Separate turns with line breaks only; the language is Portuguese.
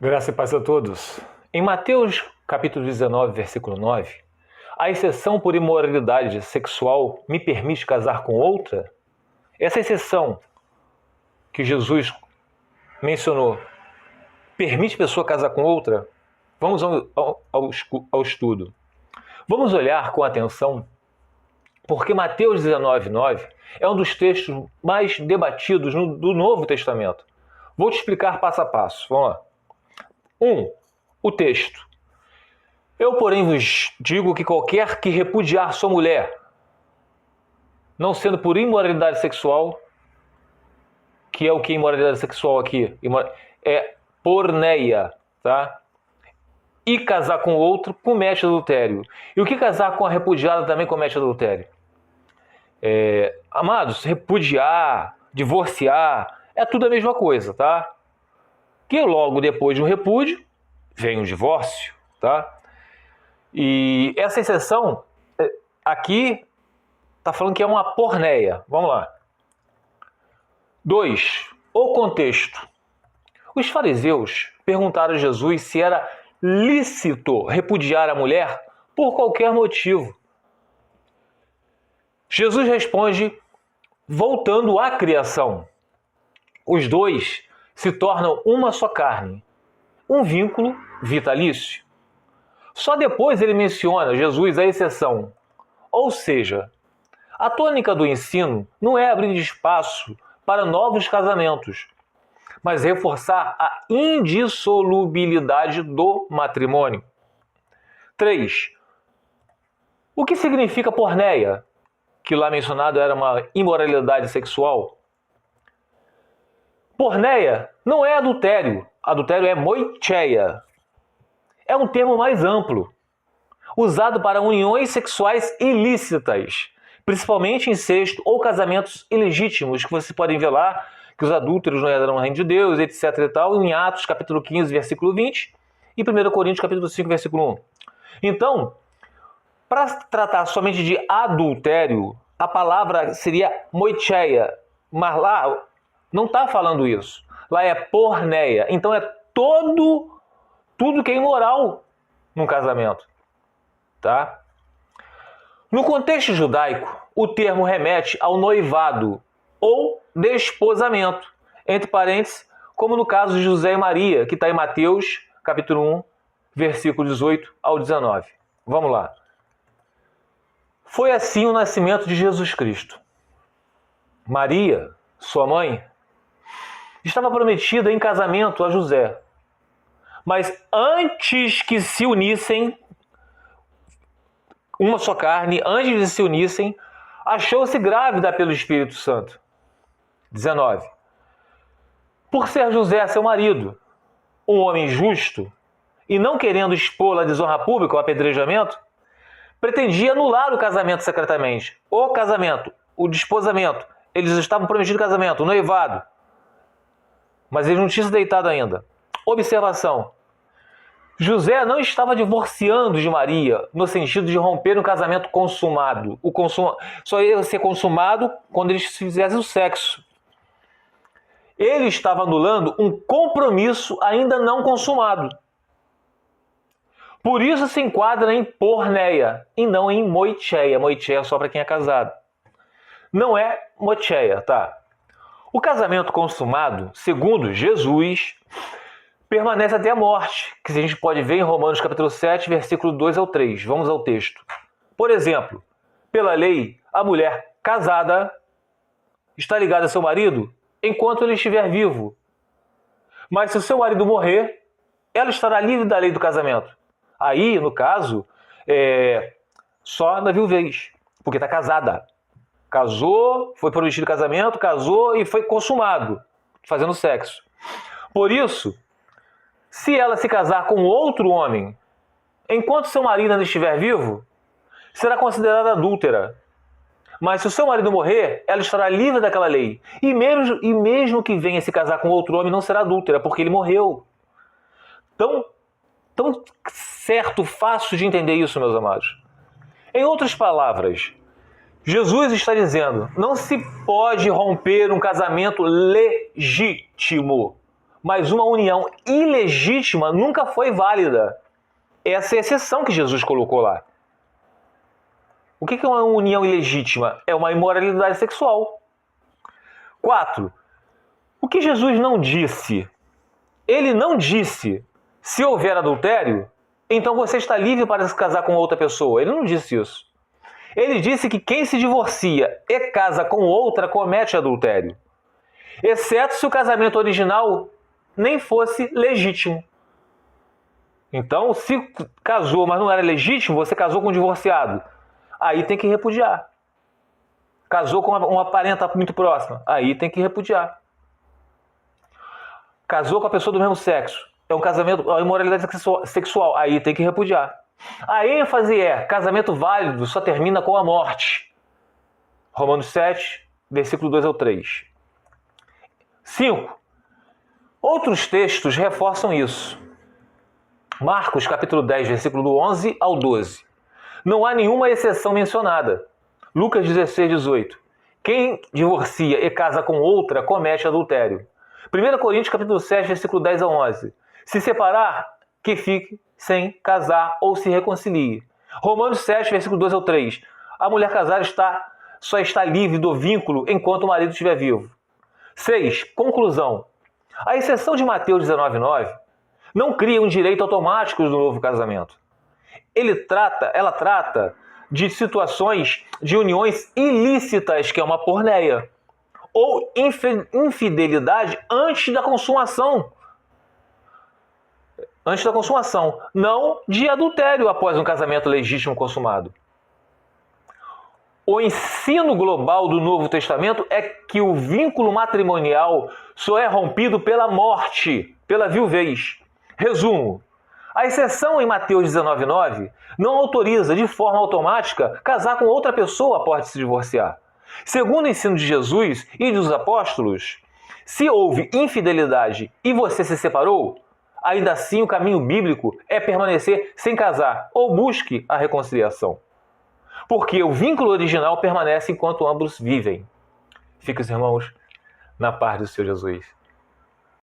Graça e paz a todos. Em Mateus capítulo 19, versículo 9, a exceção por imoralidade sexual me permite casar com outra? Essa exceção que Jesus mencionou permite a pessoa casar com outra? Vamos ao estudo. Vamos olhar com atenção, porque Mateus 19, 9 é um dos textos mais debatidos do Novo Testamento. Vou te explicar passo a passo. Vamos lá. 1. O texto. Eu, porém, vos digo que qualquer que repudiar sua mulher, não sendo por imoralidade sexual, que é o que imoralidade sexual aqui? É porneia, tá? E casar com outro, comete adultério. E o que casar com a repudiada também comete adultério. Amados, repudiar, divorciar, é tudo a mesma coisa, tá? Que logo depois de um repúdio, vem o divórcio, tá? E essa exceção, aqui, está falando que é uma porneia. Vamos lá. 2. O contexto. Os fariseus perguntaram a Jesus se era lícito repudiar a mulher por qualquer motivo. Jesus responde voltando à criação. Os dois se tornam uma só carne, um vínculo vitalício. Só depois ele menciona, Jesus, a exceção. Ou seja, a tônica do ensino não é abrir espaço para novos casamentos, mas reforçar a indissolubilidade do matrimônio. 3. O que significa porneia? Que lá mencionado era uma imoralidade sexual. Porneia não é adultério. Adultério é moicheia. É um termo mais amplo, usado para uniões sexuais ilícitas, principalmente incesto ou casamentos ilegítimos, que vocês podem ver lá, que os adúlteros não herdarão o reino de Deus, etc. e tal, em Atos capítulo 15, versículo 20, e 1 Coríntios capítulo 5, versículo 1. Então, para tratar somente de adultério, a palavra seria moicheia, mas lá não está falando isso. Lá é porneia. Então é tudo que é imoral num casamento. Tá? No contexto judaico, o termo remete ao noivado ou desposamento, entre parênteses, como no caso de José e Maria, que está em Mateus capítulo 1, versículo 18 ao 19. Vamos lá. Foi assim o nascimento de Jesus Cristo. Maria, sua mãe, estava prometida em casamento a José. Mas antes que se unissem, uma só carne, antes de se unissem, achou-se grávida pelo Espírito Santo. 19. Por ser José seu marido, um homem justo, e não querendo expô-la à desonra pública, ao apedrejamento, pretendia anular o casamento secretamente. O casamento, o desposamento, eles estavam prometidos casamento, o noivado, mas eles não tinham se deitado ainda. Observação. José não estava divorciando de Maria no sentido de romper um casamento consumado. Só ia ser consumado quando eles fizessem o sexo. Ele estava anulando um compromisso ainda não consumado. Por isso se enquadra em porneia e não em moicheia. Moicheia é só para quem é casado. Não é moicheia, tá? O casamento consumado, segundo Jesus, permanece até a morte, que a gente pode ver em Romanos capítulo 7, versículo 2 ao 3. Vamos ao texto. Por exemplo, pela lei, a mulher casada está ligada a seu marido enquanto ele estiver vivo. Mas se o seu marido morrer, ela estará livre da lei do casamento. Aí, no caso, só na viuvez, porque está casada. Casou, foi prometido casamento, casou e foi consumado, fazendo sexo. Por isso, se ela se casar com outro homem, enquanto seu marido ainda estiver vivo, será considerada adúltera. Mas se o seu marido morrer, ela estará livre daquela lei. E mesmo que venha se casar com outro homem, não será adúltera, porque ele morreu. Tão certo, fácil de entender isso, meus amados. Em outras palavras, Jesus está dizendo, não se pode romper um casamento legítimo. mas uma união ilegítima nunca foi válida. Essa é a exceção que Jesus colocou lá. O que é uma união ilegítima? É uma imoralidade sexual. 4. O que Jesus não disse? Ele não disse, se houver adultério, então você está livre para se casar com outra pessoa. Ele não disse isso. Ele disse que quem se divorcia e casa com outra comete adultério, exceto se o casamento original nem fosse legítimo. Então, se casou, mas não era legítimo, você casou com um divorciado, aí tem que repudiar. Casou com uma parenta muito próxima, aí tem que repudiar. Casou com a pessoa do mesmo sexo, é um casamento, é uma imoralidade sexual, aí tem que repudiar. A ênfase é, casamento válido só termina com a morte. Romanos 7, versículo 2 ao 3. 5. Outros textos reforçam isso. Marcos, capítulo 10, versículo do 11 ao 12. Não há nenhuma exceção mencionada. Lucas 16, 18. Quem divorcia e casa com outra comete adultério. 1 Coríntios, capítulo 7, versículo 10 a 11. Se separar, que fique sem casar ou se reconcilie. Romanos 7, versículo 2 ao 3. A mulher casada só está livre do vínculo enquanto o marido estiver vivo. 6. Conclusão. A exceção de Mateus 19, 9 não cria um direito automático do novo casamento. Ela trata de situações de uniões ilícitas, que é uma porneia, ou infidelidade antes da consumação. Não de adultério após um casamento legítimo consumado. O ensino global do Novo Testamento é que o vínculo matrimonial só é rompido pela morte, pela viuvez. Resumo. A exceção em Mateus 19, 9 não autoriza de forma automática casar com outra pessoa após se divorciar. Segundo o ensino de Jesus e dos apóstolos, se houve infidelidade e você se separou, ainda assim o caminho bíblico é permanecer sem casar ou busque a reconciliação. Porque o vínculo original permanece enquanto ambos vivem. Fiquem os irmãos na paz do Senhor Jesus.